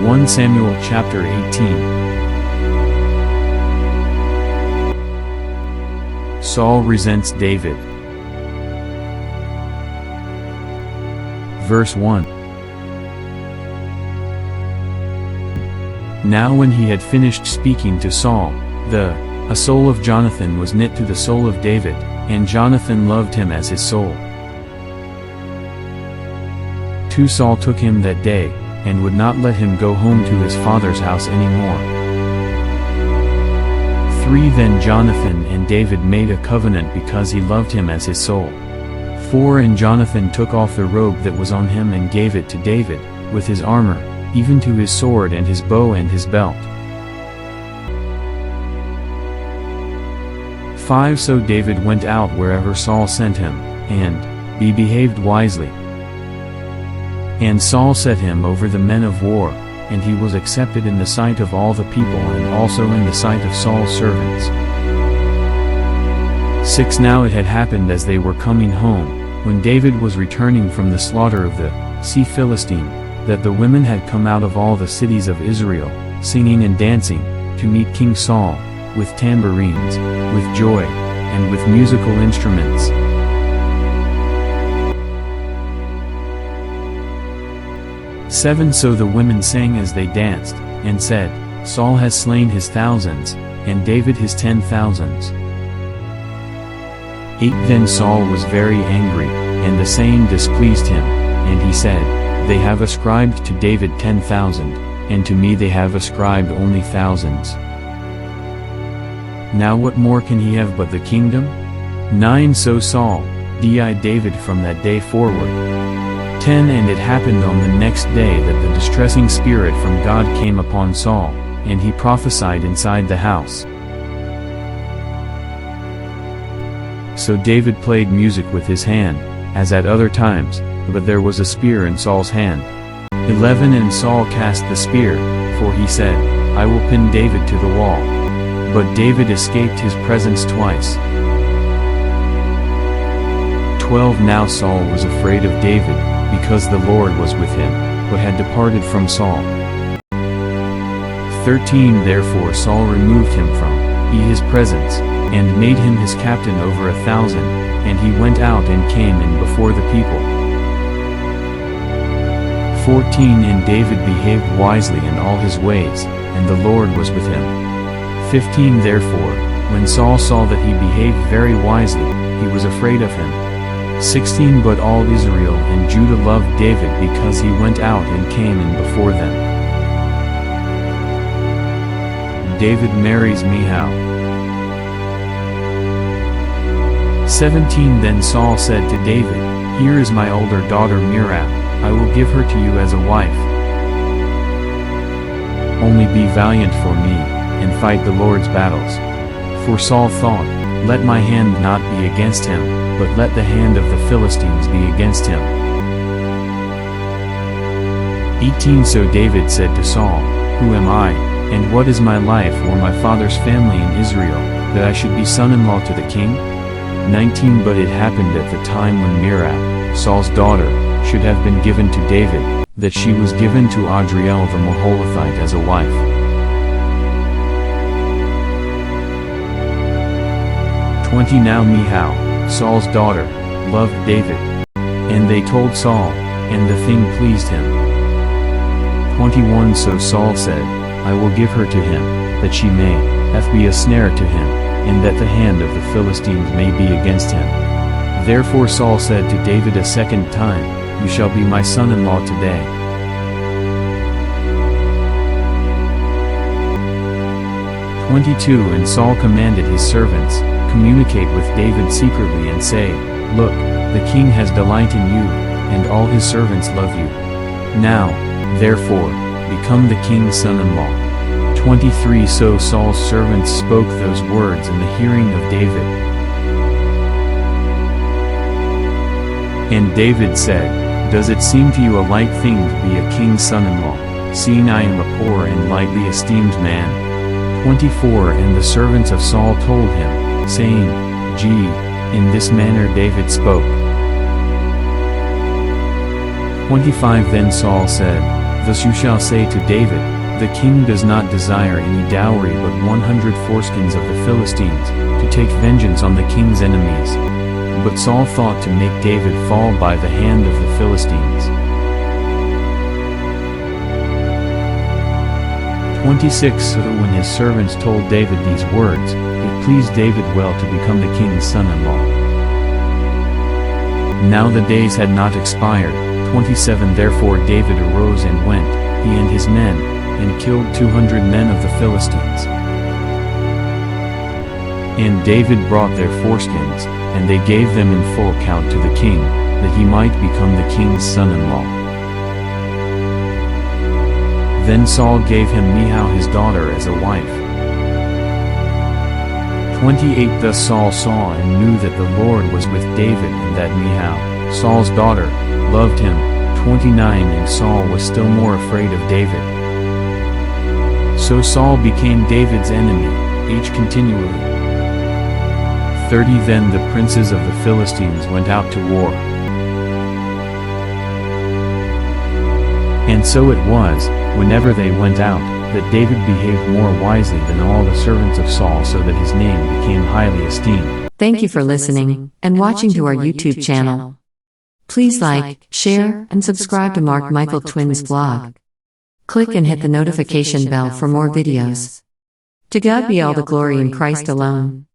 1 Samuel chapter 18. Saul resents David. Verse 1. Now when he had finished speaking to Saul, a soul of Jonathan was knit to the soul of David, and Jonathan loved him as his soul. 2 Saul took him that day, and would not let him go home to his father's house any more. 3 Then Jonathan and David made a covenant because he loved him as his soul. 4 And Jonathan took off the robe that was on him and gave it to David, with his armor, even to his sword and his bow and his belt. 5 So David went out wherever Saul sent him, and behaved wisely. And Saul set him over the men of war, and he was accepted in the sight of all the people and also in the sight of Saul's servants. 6 Now it had happened as they were coming home, when David was returning from the slaughter of the Philistine, that the women had come out of all the cities of Israel, singing and dancing, to meet King Saul, with tambourines, with joy, and with musical instruments. 7 So the women sang as they danced, and said, Saul has slain his thousands, and David his 10,000s. 8 Then Saul was very angry, and the saying displeased him, and he said, They have ascribed to David 10,000, and to me they have ascribed only thousands. Now what more can he have but the kingdom? 9 So Saul died David from that day forward. 10 And it happened on the next day that the distressing spirit from God came upon Saul, and he prophesied inside the house. So David played music with his hand, as at other times, but there was a spear in Saul's hand. 11 And Saul cast the spear, for he said, I will pin David to the wall. But David escaped his presence twice. 12 Now Saul was afraid of David, because the Lord was with him, but had departed from Saul. 13 Therefore Saul removed him from his presence, and made him his captain over 1,000, and he went out and came in before the people. 14 And David behaved wisely in all his ways, and the Lord was with him. 15 Therefore, when Saul saw that he behaved very wisely, he was afraid of him. 16 But all Israel and Judah loved David because he went out and came in before them. David marries Michal. 17 Then Saul said to David, Here is my older daughter Merab, I will give her to you as a wife. Only be valiant for me, and fight the Lord's battles. For Saul thought, Let my hand not be against him, but let the hand of the Philistines be against him. 18 So David said to Saul, Who am I, and what is my life or my father's family in Israel, that I should be son-in-law to the king? 19 But it happened at the time when Merab, Saul's daughter, should have been given to David, that she was given to Adriel the Maholathite as a wife. 20 Now Michal, Saul's daughter, loved David. And they told Saul, and the thing pleased him. 21 So Saul said, I will give her to him, that she may be a snare to him, and that the hand of the Philistines may be against him. Therefore Saul said to David a second time, You shall be my son-in-law today. 22 And Saul commanded his servants, Communicate with David secretly and say, Look, the king has delight in you, and all his servants love you. Now, therefore, become the king's son-in-law. 23 So Saul's servants spoke those words in the hearing of David. And David said, Does it seem to you a light thing to be a king's son-in-law, seeing I am a poor and lightly esteemed man? 24 And the servants of Saul told him, saying, In this manner David spoke. 25 Then Saul said, Thus you shall say to David, the king does not desire any dowry but 100 foreskins of the Philistines, to take vengeance on the king's enemies. But Saul thought to make David fall by the hand of the Philistines. 26 So when his servants told David these words, it pleased David well to become the king's son-in-law. Now the days had not expired. 27 Therefore David arose and went, he and his men, and killed 200 men of the Philistines. And David brought their foreskins, and they gave them in full account to the king, that he might become the king's son-in-law. Then Saul gave him Michal his daughter as a wife. 28 Thus Saul saw and knew that the Lord was with David, and that Michal, Saul's daughter, loved him. 29 And Saul was still more afraid of David. So Saul became David's enemy, continually. 30 Then the princes of the Philistines went out to war. And so it was, whenever they went out, that David behaved more wisely than all the servants of Saul, so that his name became highly esteemed. Thank you for listening and watching to our YouTube channel. Please like, share, and subscribe to Mark Michael Twins vlog. Click and hit the notification bell for more videos. To God be all the glory in Christ alone.